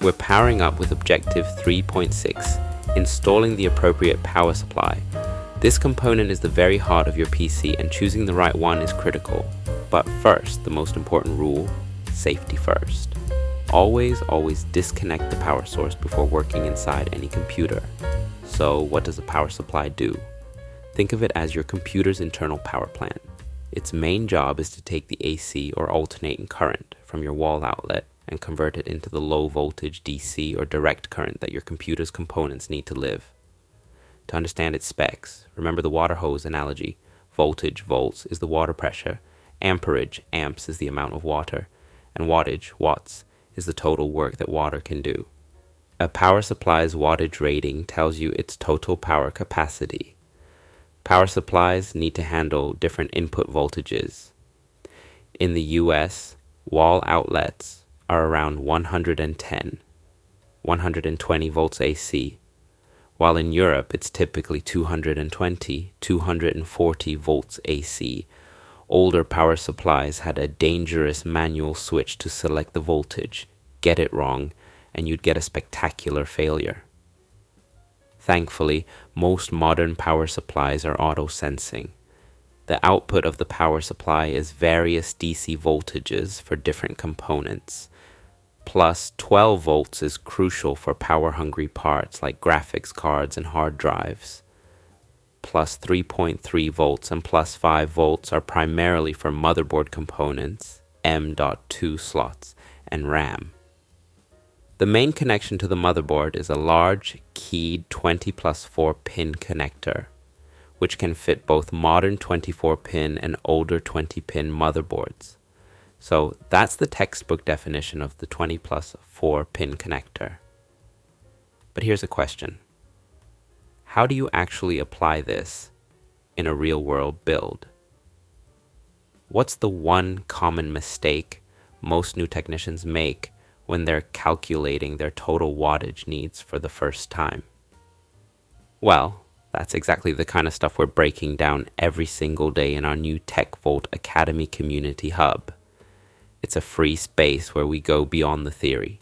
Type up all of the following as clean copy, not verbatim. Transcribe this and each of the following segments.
We're powering up with Objective 3.6, installing the appropriate power supply. This component is the very heart of your PC, and choosing the right one is critical. But first, the most important rule, safety first. Always disconnect the power source before working inside any computer. So what does a power supply do? Think of it as your computer's internal power plant. Its main job is to take the AC or alternating current from your wall outlet and convert it into the low voltage DC or direct current that your computer's components need to live. To understand its specs, remember the water hose analogy. Voltage, volts, is the water pressure, amperage, amps, is the amount of water, and wattage, watts, is the total work that water can do. A power supply's wattage rating tells you its total power capacity. Power supplies need to handle different input voltages. In the US, wall outlets are around 120 volts AC, while in Europe it's typically 240 volts AC. Older power supplies had a dangerous manual switch to select the voltage. Get it wrong, and you'd get a spectacular failure. Thankfully, most modern power supplies are auto-sensing. The output of the power supply is various DC voltages for different components. Plus 12 volts is crucial for power-hungry parts like graphics cards and hard drives. Plus 3.3 volts and plus 5 volts are primarily for motherboard components, M.2 slots, and RAM. The main connection to the motherboard is a large, keyed 20+4 pin connector, which can fit both modern 24-pin and older 20-pin motherboards. So that's the textbook definition of the 20+4 pin connector. But here's a question. How do you actually apply this in a real-world build? What's the one common mistake most new technicians make when they're calculating their total wattage needs for the first time? Well, that's exactly the kind of stuff we're breaking down every single day in our new TechVault Academy community hub. It's a free space where we go beyond the theory.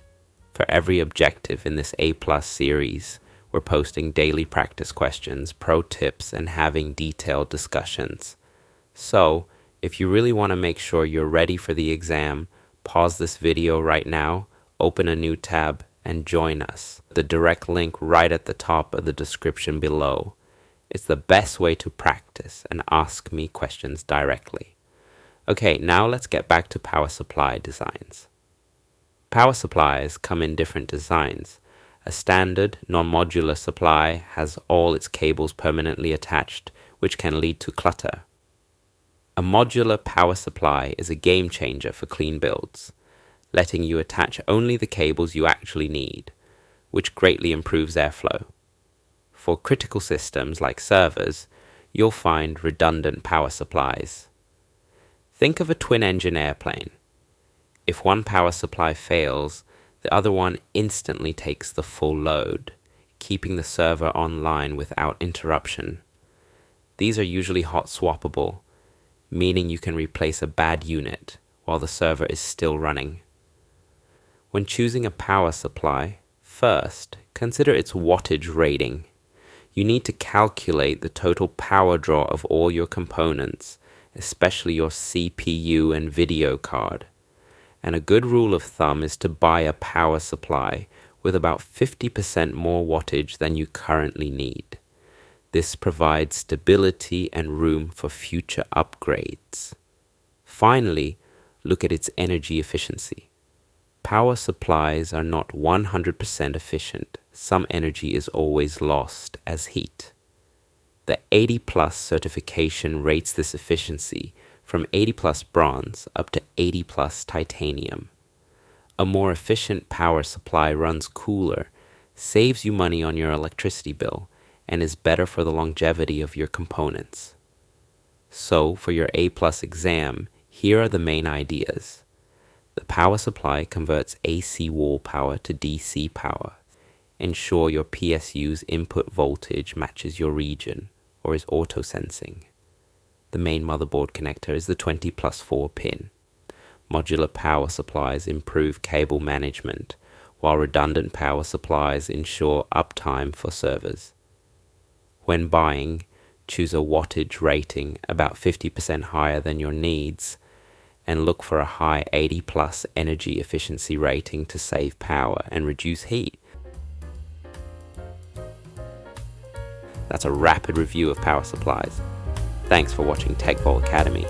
For every objective in this APlus series, we're posting daily practice questions, pro tips, and having detailed discussions. So, if you really want to make sure you're ready for the exam, pause this video right now, open a new tab, and join us. The direct link right at the top of the description below. It's the best way to practice and ask me questions directly. Okay, now let's get back to power supply designs. Power supplies come in different designs. A standard, non-modular supply has all its cables permanently attached, which can lead to clutter. A modular power supply is a game changer for clean builds, letting you attach only the cables you actually need, which greatly improves airflow. For critical systems like servers, you'll find redundant power supplies. Think of a twin-engine airplane. If one power supply fails, the other one instantly takes the full load, keeping the server online without interruption. These are usually hot swappable, meaning you can replace a bad unit while the server is still running. When choosing a power supply, first, consider its wattage rating. You need to calculate the total power draw of all your components, especially your CPU and video card. And a good rule of thumb is to buy a power supply with about 50% more wattage than you currently need. This provides stability and room for future upgrades. Finally, look at its energy efficiency. Power supplies are not 100% efficient. Some energy is always lost as heat. The APlus certification rates this efficiency from 80+ bronze up to 80+ titanium. A more efficient power supply runs cooler, saves you money on your electricity bill, and is better for the longevity of your components. So, for your A+ exam, here are the main ideas. The power supply converts AC wall power to DC power. Ensure your PSU's input voltage matches your region, or is auto-sensing. The main motherboard connector is the 20+4 pin. Modular power supplies improve cable management, while redundant power supplies ensure uptime for servers. When buying, choose a wattage rating about 50% higher than your needs, and look for a high 80+ energy efficiency rating to save power and reduce heat. That's a rapid review of power supplies. Thanks for watching TechVault Academy.